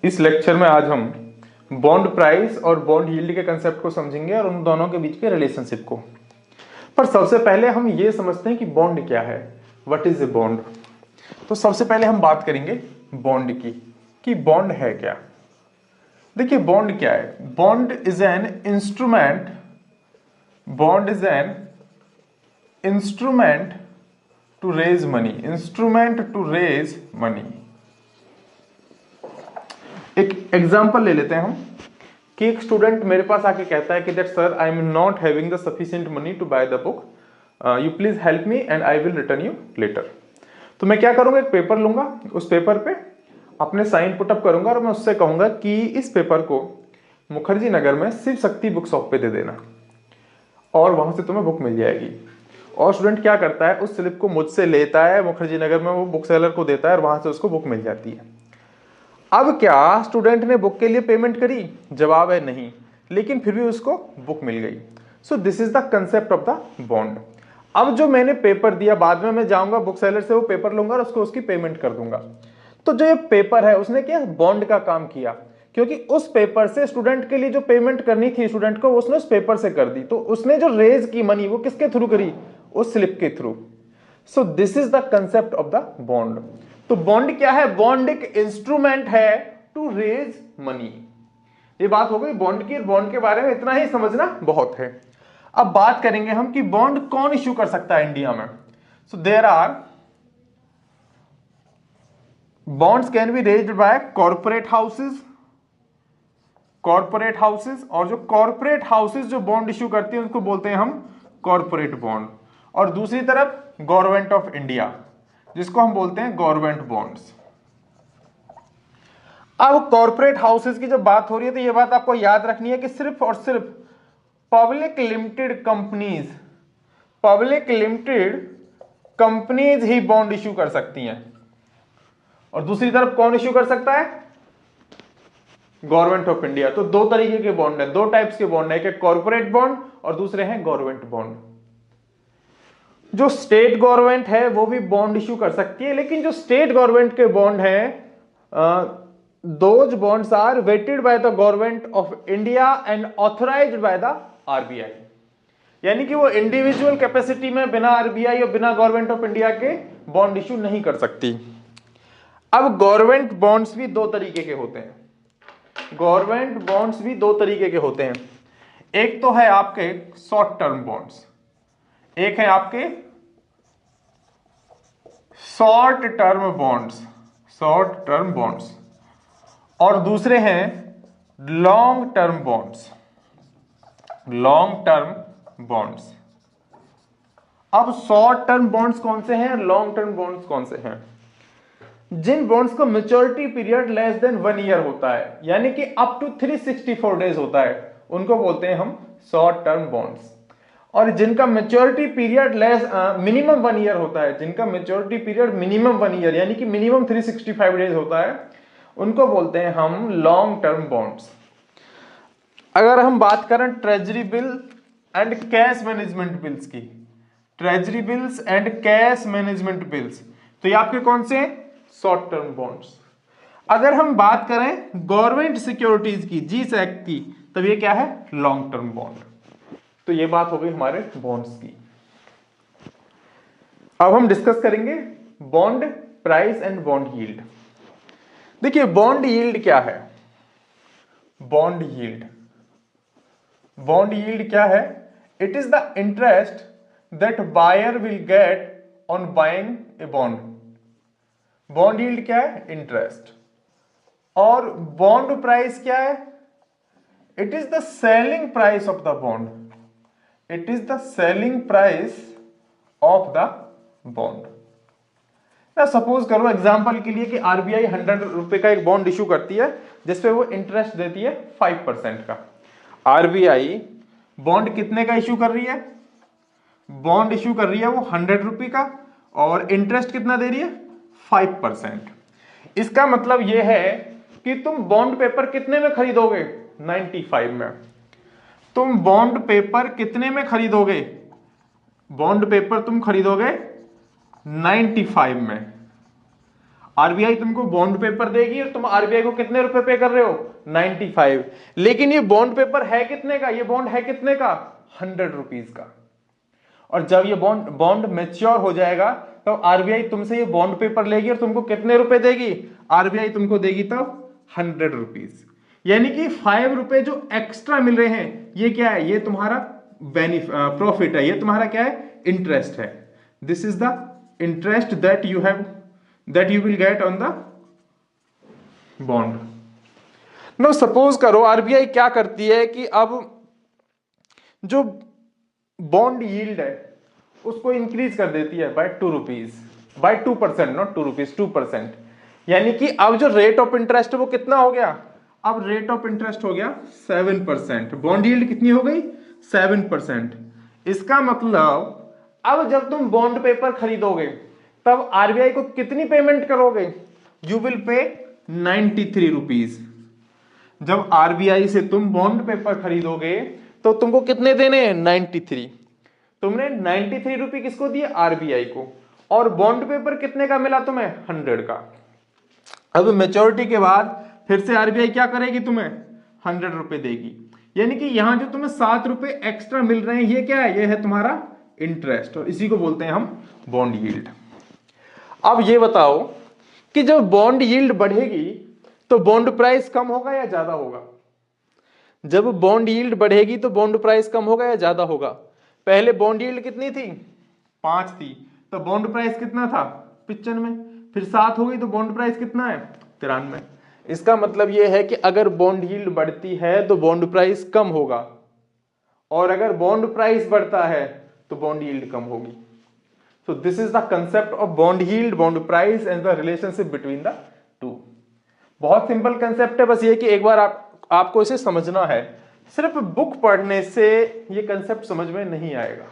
इस लेक्चर में आज हम बॉन्ड प्राइस और बॉन्ड यील्ड के कंसेप्ट को समझेंगे और उन दोनों के बीच के रिलेशनशिप को। पर सबसे पहले हम ये समझते हैं कि बॉन्ड क्या है, व्हाट इज ए बॉन्ड। तो सबसे पहले हम बात करेंगे बॉन्ड की कि बॉन्ड है क्या। देखिए बॉन्ड क्या है। Bond is an instrument, bond is an instrument to raise money, instrument to raise money. एक एग्जांपल ले लेते हैं हम कि एक स्टूडेंट मेरे पास आके कहता है कि that sir I am not having the sufficient money to buy the book, you please help me and I will return you later. तो मैं क्या करूंगा, एक पेपर लूंगा, उस पेपर पे अपने साइन पुटअप करूंगा और मैं उससे कहूंगा कि इस पेपर को मुखर्जी नगर में शिव शक्ति बुक शॉप पे दे देना और वहां से तुम्हें बुक मिल जाएगी। और स्टूडेंट क्या करता है, उस स्लिप को मुझसे लेता है, मुखर्जी नगर में वो बुक सेलर को देता है और वहां से उसको बुक मिल जाती है। अब क्या स्टूडेंट ने बुक के लिए पेमेंट करी? जवाब है नहीं, लेकिन फिर भी उसको बुक मिल गई। So this is the concept of the bond. अब जो मैंने पेपर दिया, बाद में मैं जाऊंगा बुक सेलर से वो पेपर लूंगा और उसको उसकी पेमेंट कर दूंगा। तो जो ये पेपर है उसने क्या बॉन्ड का काम किया, क्योंकि उस पेपर से स्टूडेंट के लिए जो पेमेंट करनी थी स्टूडेंट को उसने उस पेपर से कर दी। तो उसने जो रेज की मनी वो किसके थ्रू करी? उस स्लिप के through. So this is the concept of the bond. तो बॉन्ड क्या है? बॉन्ड एक इंस्ट्रूमेंट है टू रेज मनी। ये बात हो गई बॉन्ड की। बॉन्ड के बारे में इतना ही समझना बहुत है। अब बात करेंगे हम कि बॉन्ड कौन इश्यू कर सकता है इंडिया में। So there are bonds can be raised by corporate houses, corporate houses, और जो कॉर्पोरेट हाउसेस जो बॉन्ड इश्यू करती है उसको बोलते हैं हम कॉर्पोरेट बॉन्ड। और दूसरी तरफ गवर्नमेंट ऑफ इंडिया, जिसको हम बोलते हैं गवर्नमेंट बॉन्ड्स। अब कॉर्पोरेट हाउसेस की जब बात हो रही है तो यह बात आपको याद रखनी है कि सिर्फ और सिर्फ public limited companies, public limited companies ही बॉन्ड इश्यू कर सकती हैं। और दूसरी तरफ कौन इश्यू कर सकता है? Government of India. तो दो तरीके के बॉन्ड है, दो टाइप्स के बॉन्ड है, एक कॉर्पोरेट बॉन्ड और दूसरे हैं गवर्नमेंट बॉन्ड। जो स्टेट गवर्नमेंट है वो भी बॉन्ड इश्यू कर सकती है, लेकिन जो स्टेट गवर्नमेंट के बॉन्ड हैं those bonds are vetted by the government of India and authorised by the RBI. यानी कि वो इंडिविजुअल कैपेसिटी में बिना आरबीआई और बिना गवर्नमेंट ऑफ इंडिया के बॉन्ड इश्यू नहीं कर सकती। अब गवर्नमेंट बॉन्ड्स भी दो तरीके के होते हैं, गवर्नमेंट बॉन्ड्स भी दो तरीके के होते हैं। एक तो है आपके शॉर्ट टर्म बॉन्ड्स, एक है आपके short term bonds, short term bonds, और दूसरे हैं long term bonds, long term bonds. अब शॉर्ट टर्म बॉन्ड्स कौन से हैं, लॉन्ग टर्म बॉन्ड्स कौन से हैं? जिन बॉन्ड्स का maturity period less than 1 year होता है, यानी कि अप टू 364 डेज होता है, उनको बोलते हैं हम शॉर्ट टर्म बॉन्ड्स। और जिनका maturity period less minimum 1 year होता है, जिनका मैच्योरिटी पीरियड मिनिमम 1 ईयर यानी कि मिनिमम 365 डेज होता है, उनको बोलते हैं हम लॉन्ग टर्म बॉन्ड्स। अगर हम बात करें treasury bill and cash management bills की, treasury bills and cash management bills, तो ये आपके कौन से हैं? Short term bonds. अगर हम बात करें गवर्नमेंट सिक्योरिटीज की, जी सैक्ट की, तब ये क्या है? Long term bond. तो ये बात हो गई हमारे बॉन्ड्स की। अब हम डिस्कस करेंगे bond price and bond yield. देखिए बॉन्ड यील्ड क्या है? बॉन्ड यील्ड, बॉन्ड यील्ड क्या है? It is the interest that buyer will get on buying a bond. Bond yield क्या है? इंटरेस्ट। और बॉन्ड प्राइस क्या है? It is the selling price of the bond, it is the selling price of the bond. ना suppose करो example के लिए कि आरबीआई 100 रुपए का एक बॉन्ड इशू करती है जिसपे वो इंटरेस्ट देती है 5% का। आरबीआई बॉन्ड कितने का इशू कर रही है? बॉन्ड इशू कर रही है वो 100 रुपए का, और इंटरेस्ट कितना दे रही है? 5%। इसका मतलब यह है कि तुम बॉन्ड पेपर कितने में खरीदोगे? 95 में। तुम बॉन्ड पेपर कितने में खरीदोगे? बॉन्ड पेपर तुम खरीदोगे 95 में। आरबीआई तुमको बॉन्ड पेपर देगी और तुम आरबीआई को कितने रुपए पे कर रहे हो, 95। लेकिन ये बॉन्ड पेपर है कितने का, ये बॉन्ड है कितने का, 100 रुपीज का। और जब ये बॉन्ड मैच्योर हो जाएगा तो आरबीआई तुमसे ये बॉन्ड पेपर लेगी और तुमको कितने रुपए देगी, आरबीआई तुमको देगी तब 100 रुपीज। यानी कि 5 रुपए जो एक्स्ट्रा मिल रहे हैं, ये क्या है, ये तुम्हारा प्रॉफिट है, ये तुम्हारा क्या है, इंटरेस्ट है। This is the interest that you will get on the bond. No suppose करो आरबीआई क्या करती है कि अब जो बॉन्ड यील्ड है उसको इंक्रीज कर देती है by 2 rupees, by 2%, not 2 rupees, 2%। यानी कि अब जो रेट ऑफ इंटरेस्ट वो कितना हो गया, अब रेट ऑफ इंटरेस्ट हो गया 7%। बॉन्ड यील्ड कितनी हो गई, 7%। इसका मतलब अब जब तुम बॉन्ड पेपर खरीदोगे तब आरबीआई को कितनी पेमेंट करोगे, यू विल पे 93 रुपीज। जब आरबीआई से तुम बॉन्ड पेपर खरीदोगे तो तुमको कितने देने हैं, 93। तुमने 93 रुपये किसको दिए, आरबीआई को। और बॉन्ड पेपर कितने का मिला तुम्हें, 100 का। अब मेच्योरिटी के बाद फिर से आरबीआई क्या करेगी, तुम्हें 100 रुपए देगी। यानी कि यहां जो तुम्हें 7 रुपए एक्स्ट्रा मिल रहे हैं, ये क्या है, ये है तुम्हारा इंटरेस्ट, और इसी को बोलते हैं हम बॉन्ड यील्ड। अब ये बताओ कि जब बॉन्ड यील्ड बढ़ेगी तो बॉन्ड प्राइस कम होगा या ज्यादा होगा। जब बॉन्ड यील्ड बढ़ेगी तो बॉन्ड प्राइस कम होगा या ज्यादा होगा। पहले बॉन्ड यील्ड कितनी थी, 5 थी, तो बॉन्ड प्राइस कितना था, 95। फिर 7 हो गई तो बॉन्ड प्राइस कितना है, 93। इसका मतलब यह है कि अगर बॉन्ड यील्ड बढ़ती है तो बॉन्ड प्राइस कम होगा, और अगर बॉन्ड प्राइस बढ़ता है तो बॉन्ड यील्ड कम होगी। So this is the concept of bond yield, bond price and the relationship between the two। बहुत सिंपल कंसेप्ट है, बस ये कि एक बार आपको इसे समझना है। सिर्फ बुक पढ़ने से ये कंसेप्ट समझ में नहीं आएगा।